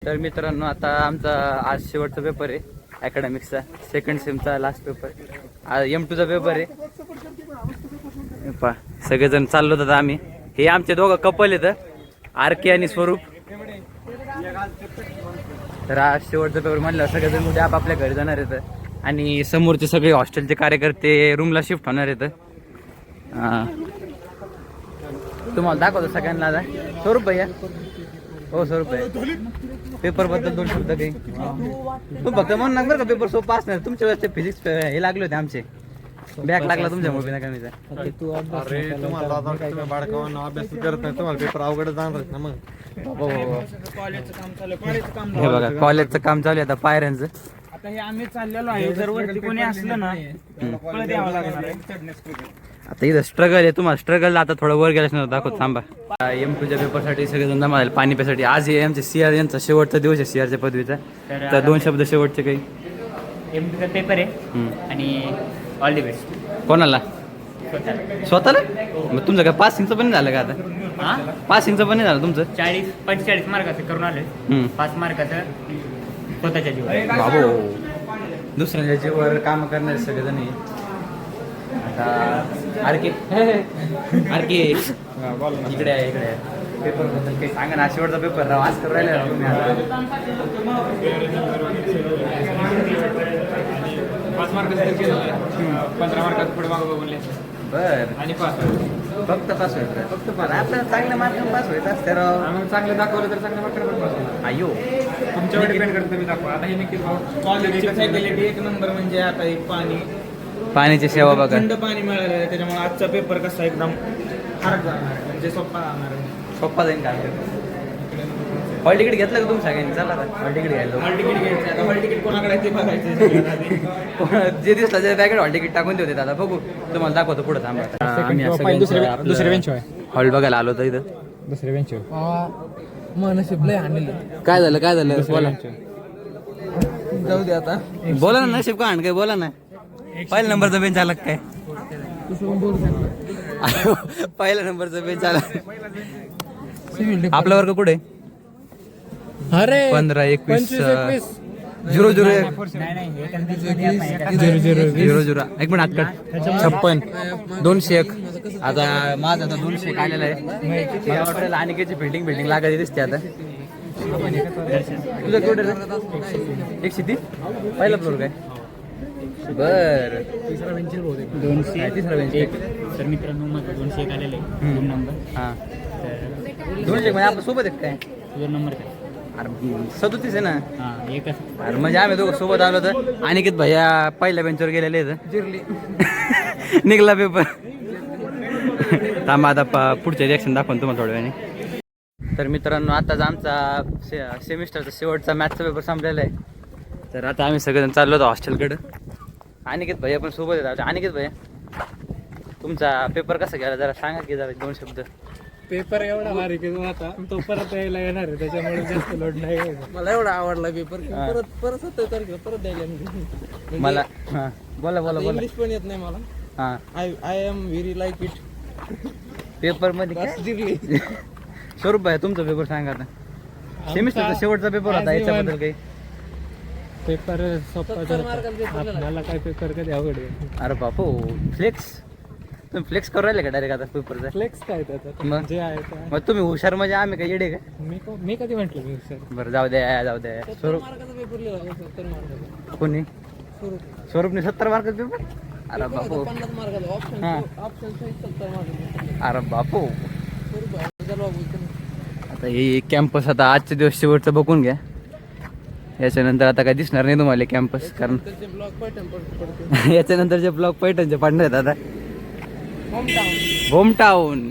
तर मित्रांनो आता आमचा आज शेवटचा पेपर आहे अकॅडमिक्सचा, सेकंड सेमचा लास्ट पेपर. M2चा पेपर आहे. सगळेजण चाललो होतात आम्ही. हे आमचे दोघं कपल आहेत, RK आणि स्वरूप. तर आज शेवटचा पेपर म्हणलं सगळेजण उद्या आपापल्या घरी जाणार आहेत आणि समोरचे सगळे हॉस्टेलचे कार्यकर्ते रूमला शिफ्ट होणार आहेत. तुम्हाला दाखवतो सगळ्यांना आता. स्वरूप भैया, हो स्वरूप भैया, पेपर बद्दल 2 शब्द काही. तू फक्त म्हणून ना बरं का पेपर सोपा असणार. तुमच्या वेळेस ते फिजिक्स हे लागले होते आमचे, बॅक लागला तुमच्यामुळे ना कमीचा. अरे तुम्हाला बाळकावांना अभ्यास करत नाही, तुम्हाला पेपर अवघड जाणार ना मग. हो हे बघा कॉलेजचं काम चालू आहे आता पायऱ्यांचं. आता हे आम्ही चाललेलो आहे, जर वरती कोणी असलं ना पळ द्यावं लागणार आहे. आता इथं स्ट्रगल आहे, तुम्हाला स्ट्रगल आता थोडं वर गेल्याच नव्हतं दाखवत. थांबा. M2च्या पेपरसाठी सगळेजण जमा झाले पाणी प्यासाठी. आज हे आमचे CR यांचा शेवटचा दिवस आहे CRच्या पदवीचा. तर 2 शब्द शेवटचे काही. M2चा पेपर आहे आणि ऑल दी बेस्ट. कोणाला? स्वतःला? मग तुमचं काय पासिंगचं पण नाही झालं का आता? पासिंगचं पण नाही झालं तुमचं? 45 मार्काचं करून आले. 5 मार्काचं स्वतःच्या जीवावर. बाबो, दुसऱ्याच्या जीवावर काम करणारे सगळेजण. आता RK इकडे आहे, इकडे आहे. पेपर बद्दल काही सांगा ना. शेवटचा पेपर राव, आज करून राहिले तुम्ही. 5 मार्काचं केलं, 15 मार्काचं पुढे मागं बोलले. बर, आणि पास फक्त पास व्हायचं, फक्त पास. आपल्याला चांगल्या मार्क पास व्हायचं असते राव. आम्ही चांगलं दाखवलं तर चांगल्या मार्कावर पण पास होणार. अयो, तुमच्यावर डिपेंड करतं तुम्ही दाखवा. आता हे नक्कीच कॉलेजची फॅसिलिटी एक नंबर. म्हणजे आता एक पाण्याची सेवा बघा. थंड पाणी मिळालेलं आहे, त्याच्यामुळे आजचा पेपर कसा एकदम फरक जाणार आहे, म्हणजे सोपा जाणार आहे. सोप्पा जाईल का? हॉल तिकीट घेतलं का तुम्ही सगळ्यांनी? चला हॉल तिकीट घ्यायला. हॉल तिकीट घ्यायचं. आता हॉल तिकीट कोणाकडे आहे ते बघायचं. जे दिसलं ते बॅगेट हॉल तिकीट टाकून देते दादा. बघू, तुम्हाला दाखवतो पुढे. थांबा. दुसऱ्या बेंच हॉल बघायला आलो होतो इथं. दुसऱ्या बेंच काय झालं, काय झालं? बोला, जाऊ दे आता. बोला ना. नशीब का आण काय, बोला ना. पहिल्या नंबरचा बेंच आला काय? पहिल्या नंबरचा बेंच आला. आपला वर्ग कुठे? अरे 15, 21, 0, 0, 0, 1 मिनिट आतकट. 56, 201. आता माझं आता 201 आलेलं आहे. मला वाटतं अनिकेची बिल्डिंग लागायची दिसते आता. तुझं कुठे? 130 पहिला फ्लोर काय? बर, तिसरा बेंच 3रा बेंच. तर मित्रांनो माझं 201 आलेलं आहे. 2 नंबर. हां, 201 म्हणजे आपल्या सोबत आहेत काय? तुझा नंबर काय? अरे 37 आहे ना. हां, एकच. अरे म्हणजे आम्ही दोघं सोबत आलो तर. अनिकेत भैया पहिल्या बेंचवर गेलेले आहेत. जिरली. निघला पेपर. थांबा आता पुढचे रिॲक्शन दाखवून तुम्हाला थोड्या वेळाने. तर मित्रांनो आताच आमचा सेमिस्टरचा शेवटचा मॅथ्सचा पेपर संपलेला आहे. तर आता आम्ही सगळेजण चाललो होतो हॉस्टेलकडं. अनिकेत भैया पण सोबत येतात. अनिकेत भैया, तुमचा पेपर कसा गेला जरा सांगा की, जरा 2 शब्द. पेपर एवढा भारी की आता तो परत यायला येणार आहे, त्याच्यामुळे जास्त लोड नाही. मला एवढा आवडला पेपर, परत 17 तारखेला परत द्यायला. मला हां, बोला. इंग्लिश पण येत नाही मला. हां, I am very like it. पेपरमध्ये काय? स्वरूप भाई तुमचा पेपर सांगा आता. सेमिस्टरचा शेवटचा पेपर होता, याच्याबद्दल काही? पेपर आपल्याला काय पेपर कधी अवघड आहे. अरे बापू, फ्लेक्स तुम्ही फ्लेक्स करू राहिले का डायरेक्ट आता पेपरचा? फ्लेक्स काय त्याच्यात? मग जे आहे ते आहे. मग तुम्ही हुशार म्हणजे आम्ही काय येडे का? मी कधी म्हटलं मी सर? बरं जाऊ द्या. स्वरूप पेपर लिहिला 70 मार्काचा. कोणी? स्वरूपने 70 मार्काचा पेपर? अरे बापू, 50 मार्काचा ऑप्शन. हां. ऑप्शन 70 मार्काचा. अरे बापू. आता हे कॅम्पस आता आजचे दिवस शेवटचं बघून घ्या. याच्यानंतर आता काय दिसणार नाही तुम्हाला कॅम्पस, कारण याच्यानंतरचे ब्लॉग पैठणचे पडणार आहेत आता. Home town.